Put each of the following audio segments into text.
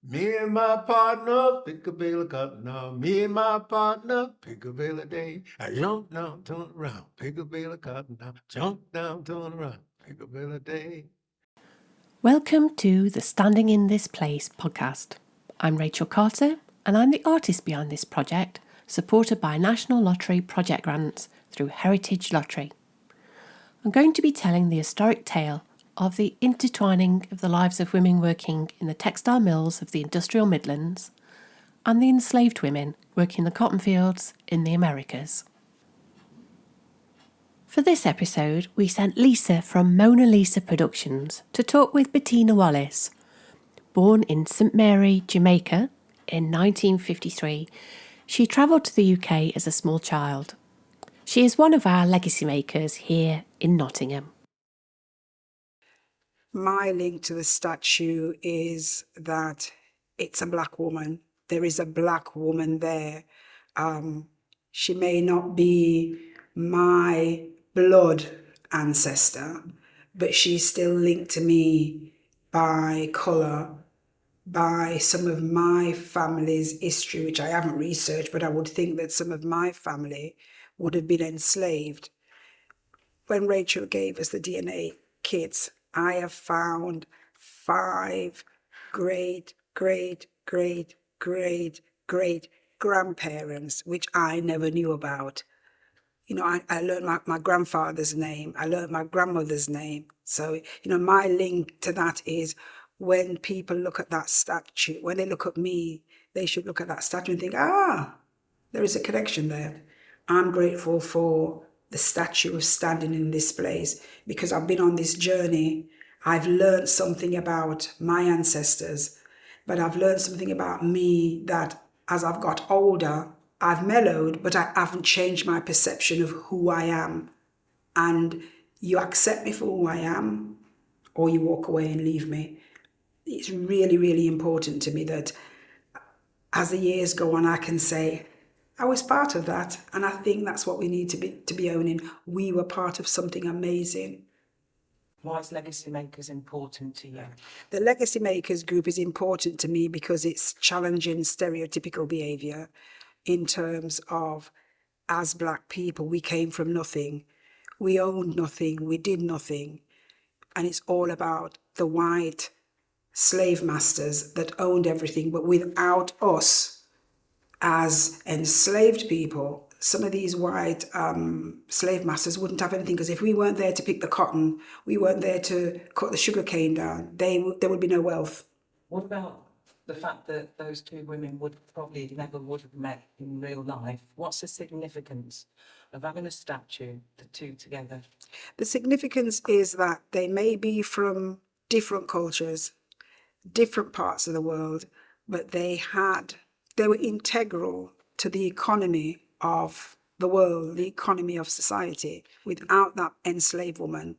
Me and my partner pick a bale of cotton now. Me and my partner pick a bale a day. I jump down, turn around, pick a bale of cotton now. Jump down, turn around, pick a bale a day. Welcome to the Standing in This Place podcast. I'm Rachel Carter and I'm the artist behind this project, supported by National Lottery project grants through Heritage Lottery. I'm going to be telling the historic tale of the intertwining of the lives of women working in the textile mills of the industrial Midlands and the enslaved women working the cotton fields in the Americas. For this episode, we sent Lisa from MonOlisa Productions to talk with Bettina Wallace. Born in St Mary, Jamaica in 1953, she travelled to the UK as a small child. She is one of our legacy makers here in Nottingham. My link to the statue is that it's a black woman. There is a black woman there. She may not be my blood ancestor, but she's still linked to me by colour, by some of my family's history, which I haven't researched, but I would think that some of my family would have been enslaved. When Rachel gave us the DNA kits, I have found 5 great grandparents, which I never knew about. You know, I learned my grandfather's name. I learned my grandmother's name. So, my link to that is when people look at that statue, when they look at me, they should look at that statue and think, there is a connection there. I'm grateful for the statue of standing in this place because I've been on this journey. I've learned something about my ancestors, but I've learned something about me that as I've got older, I've mellowed, but I haven't changed my perception of who I am. And you accept me for who I am, or you walk away and leave me. It's really, really important to me that as the years go on, I can say, I was part of that. And I think that's what we need to be owning. We were part of something amazing. Why is Legacy Makers important to you? The Legacy Makers group is important to me because it's challenging stereotypical behaviour in terms of, as black people, we came from nothing. We owned nothing. We did nothing. And it's all about the white slave masters that owned everything. But without us as enslaved people, some of these white slave masters wouldn't have anything, because if we weren't there to pick the cotton, we weren't there to cut the sugar cane down, there would be no wealth. What about the fact that those two women would have met in real life? What's the significance of having a statue, the two together? The significance is that they may be from different cultures, different parts of the world, but they were integral to the economy of the world, the economy of society. Without that enslaved woman,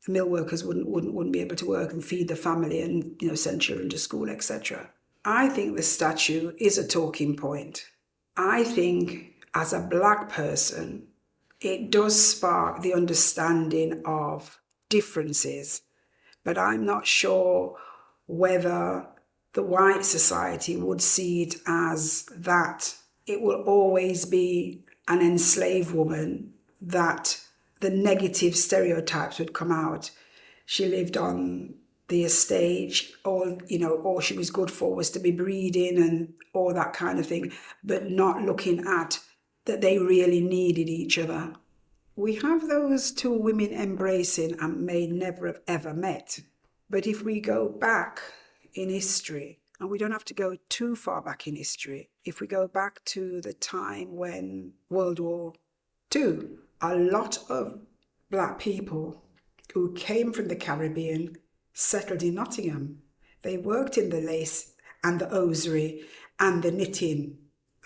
the mill workers wouldn't be able to work and feed the family and send children to school, etc. I think the statue is a talking point. I think as a black person, it does spark the understanding of differences, but I'm not sure whether the white society would see it as that. It will always be an enslaved woman that the negative stereotypes would come out. She lived on the estate, all she was good for was to be breeding and all that kind of thing, but not looking at that they really needed each other. We have those two women embracing and may never have ever met. But if we go back in history, and we don't have to go too far back in history, if we go back to the time when World War II, a lot of black people who came from the Caribbean settled in Nottingham. They worked in the lace and the hosiery and the knitting,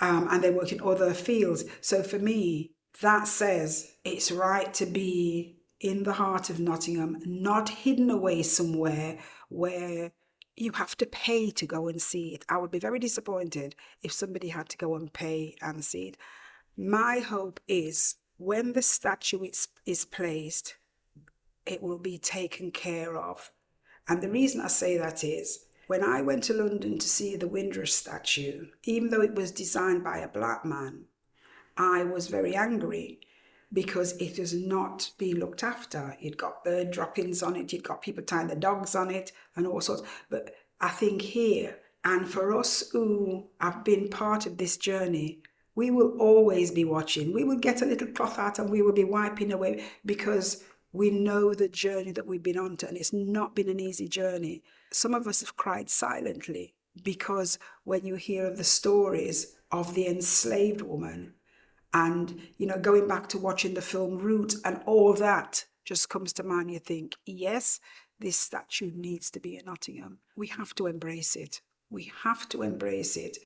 and they worked in other fields. So for me, that says it's right to be in the heart of Nottingham, not hidden away somewhere where you have to pay to go and see it. I would be very disappointed if somebody had to go and pay and see it. My hope is when the statue is placed, it will be taken care of. And the reason I say that is When I went to London to see the Windrush statue, even though it was designed by a black man, I was very angry because it has not been looked after. You'd got bird droppings on it, you'd got people tying the dogs on it and all sorts. But I think here, and for us who have been part of this journey, we will always be watching. We will get a little cloth out and we will be wiping away because we know the journey that we've been on to, and it's not been an easy journey. Some of us have cried silently because when you hear of the stories of the enslaved woman, and, going back to watching the film Root and all that just comes to mind, you think, yes, this statue needs to be in Nottingham. We have to embrace it. We have to embrace it.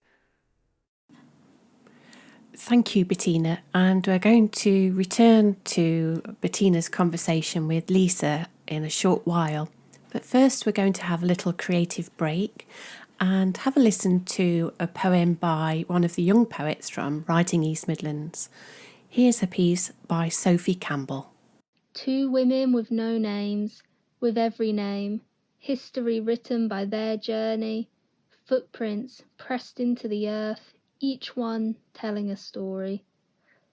Thank you, Bettina. And we're going to return to Bettina's conversation with Lisa in a short while. But first, we're going to have a little creative break and have a listen to a poem by one of the young poets from Writing East Midlands. Here's a piece by Sophie Cambell. Two women with no names, with every name, history written by their journey, footprints pressed into the earth, each one telling a story.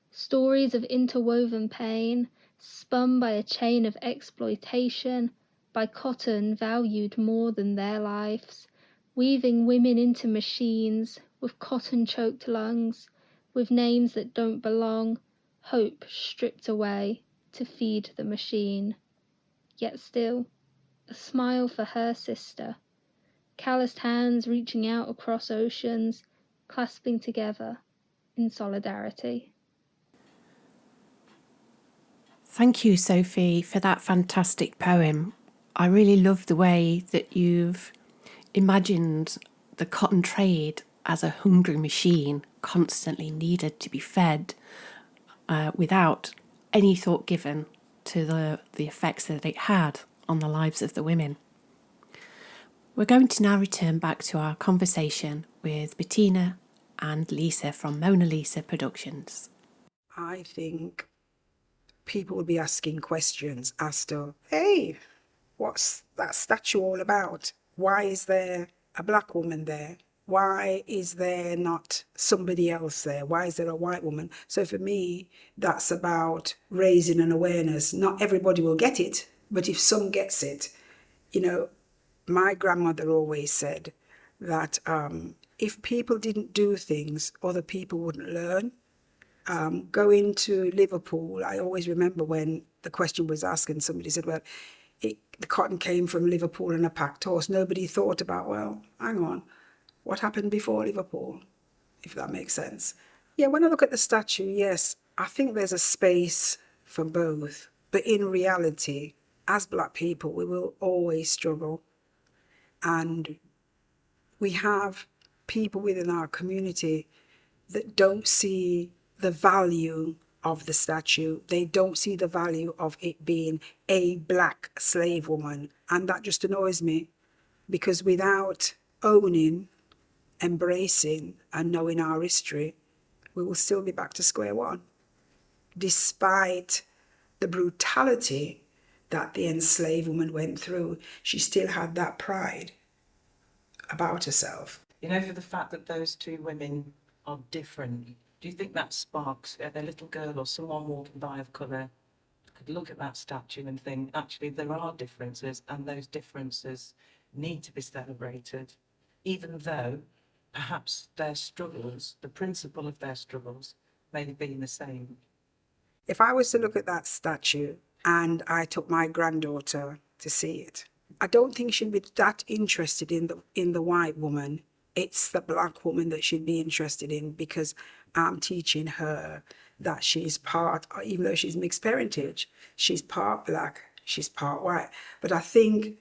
Stories of interwoven pain, spun by a chain of exploitation, by cotton valued more than their lives, weaving women into machines with cotton-choked lungs, with names that don't belong, hope stripped away to feed the machine. Yet still, a smile for her sister, calloused hands reaching out across oceans, clasping together in solidarity. Thank you, Sophie, for that fantastic poem. I really love the way that you've imagined the cotton trade as a hungry machine constantly needed to be fed without any thought given to the effects that it had on the lives of the women. We're going to now return back to our conversation with Bettina and Lisa from MonOlisa Productions. I think people will be asking questions as to, hey, what's that statue all about? Why is there a black woman there? Why is there not somebody else there? Why is there a white woman? So for me, that's about raising an awareness. Not everybody will get it, but if some gets it, my grandmother always said that if people didn't do things, other people wouldn't learn. Going to Liverpool, I always remember when the question was asked and somebody said, well, the cotton came from Liverpool on a packed horse. Nobody thought about, well, hang on, what happened before Liverpool, if that makes sense. Yeah, when I look at the statue, yes, I think there's a space for both. But in reality, as black people, we will always struggle. And we have people within our community that don't see the value of the statue. They don't see the value of it being a black slave woman. And that just annoys me, because without owning, embracing and knowing our history, we will still be back to square one. Despite the brutality that the enslaved woman went through, she still had that pride about herself. For the fact that those two women are different, do you think that sparks a little girl or someone walking by of colour could look at that statue and think, actually, there are differences, and those differences need to be celebrated, even though perhaps their struggles, the principle of their struggles, may have been the same? If I was to look at that statue and I took my granddaughter to see it, I don't think she'd be that interested in the white woman. It's the black woman that she'd be interested in, because I'm teaching her that she's part, even though she's mixed parentage, she's part black, she's part white. But I think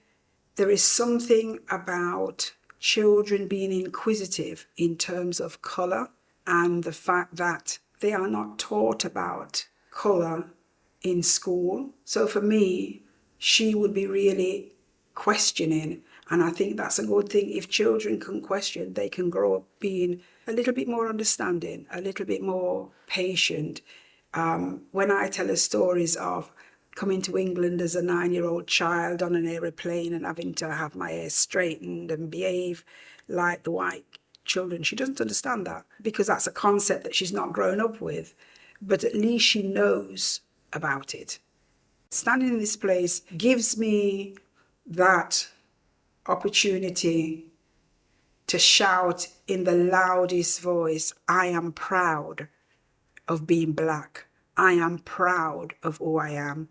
there is something about children being inquisitive in terms of colour, and the fact that they are not taught about colour in school. So for me, she would be really questioning, and I think that's a good thing. If children can question, they can grow up being a little bit more understanding, a little bit more patient. When I tell her stories of coming to England as a 9-year-old child on an aeroplane and having to have my hair straightened and behave like the white children. She doesn't understand that because that's a concept that she's not grown up with, but at least she knows about it. Standing in this place gives me that opportunity to shout in the loudest voice, I am proud of being black. I am proud of who I am.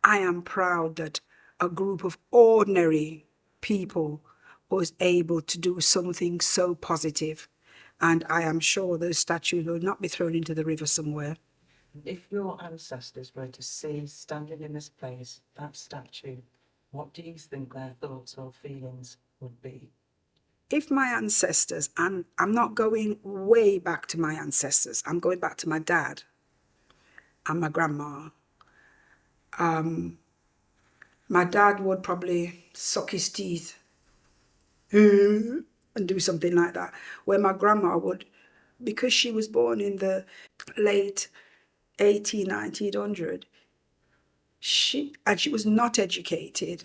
I am proud that a group of ordinary people was able to do something so positive. And I am sure those statues will not be thrown into the river somewhere. If your ancestors were to see standing in this place, that statue, what do you think their thoughts or feelings would be? If my ancestors, and I'm not going way back to my ancestors, I'm going back to my dad and my grandma. My dad would probably suck his teeth and do something like that, where my grandma would, because she was born in the late 1900, she was not educated.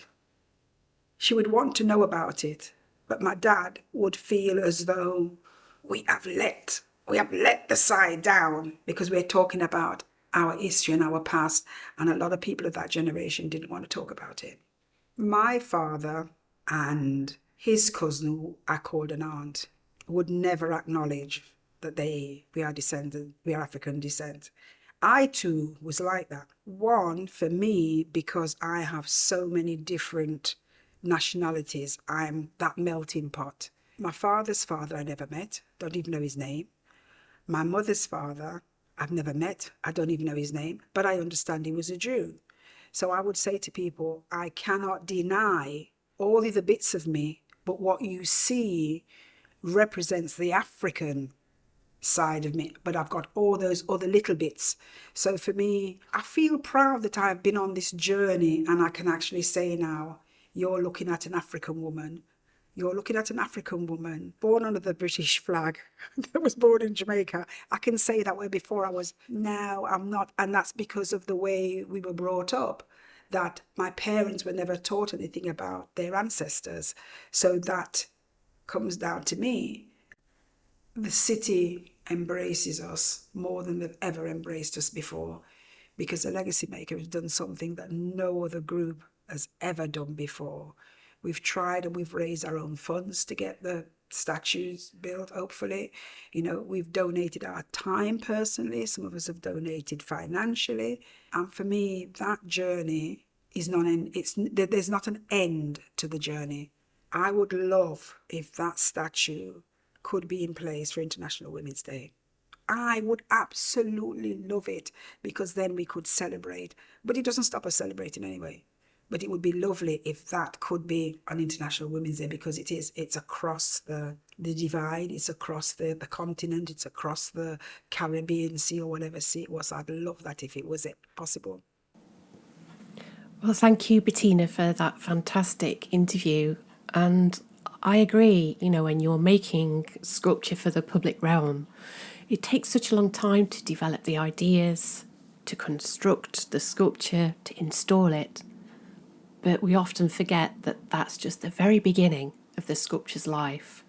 She would want to know about it, but my dad would feel as though we have let the side down because we're talking about our history and our past, and a lot of people of that generation didn't want to talk about it. My father and his cousin, who I called an aunt, would never acknowledge that we are African descent. I too was like that. One, for me, because I have so many different nationalities, I'm that melting pot. My father's father I never met, don't even know his name. My mother's father I've never met, I don't even know his name, but I understand he was a Jew. So I would say to people, I cannot deny all the other bits of me, but what you see represents the African side of me, but I've got all those other little bits. So for me, I feel proud that I've been on this journey, and I can actually say now, you're looking at an African woman. You're looking at an African woman born under the British flag that was born in Jamaica. I can say that way before I was. Now I'm not, and that's because of the way we were brought up, that my parents were never taught anything about their ancestors. So that comes down to me. The city embraces us more than they've ever embraced us before, because the Legacy Maker has done something that no other group has ever done before. We've tried and we've raised our own funds to get the statues built, hopefully. You know, we've donated our time personally. Some of us have donated financially. And for me, that journey is there's not an end to the journey. I would love if that statue could be in place for International Women's Day. I would absolutely love it, because then we could celebrate. But it doesn't stop us celebrating anyway. But it would be lovely if that could be on International Women's Day, because it's across the divide, it's across the continent, it's across the Caribbean Sea or whatever sea it was. I'd love that if it was possible. Well, thank you, Bettina, for that fantastic interview. And I agree, you know, when you're making sculpture for the public realm, it takes such a long time to develop the ideas, to construct the sculpture, to install it. But we often forget that that's just the very beginning of the sculpture's life.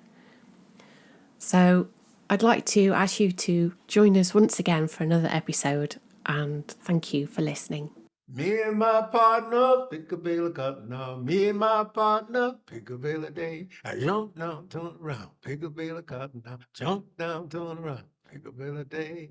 So I'd like to ask you to join us once again for another episode, and thank you for listening. Me and my partner pick a bale of cotton now. Me and my partner pick a bale a day. I jump down, turn around, pick a bale of cotton now. Jump down, turn around, pick a bale a day.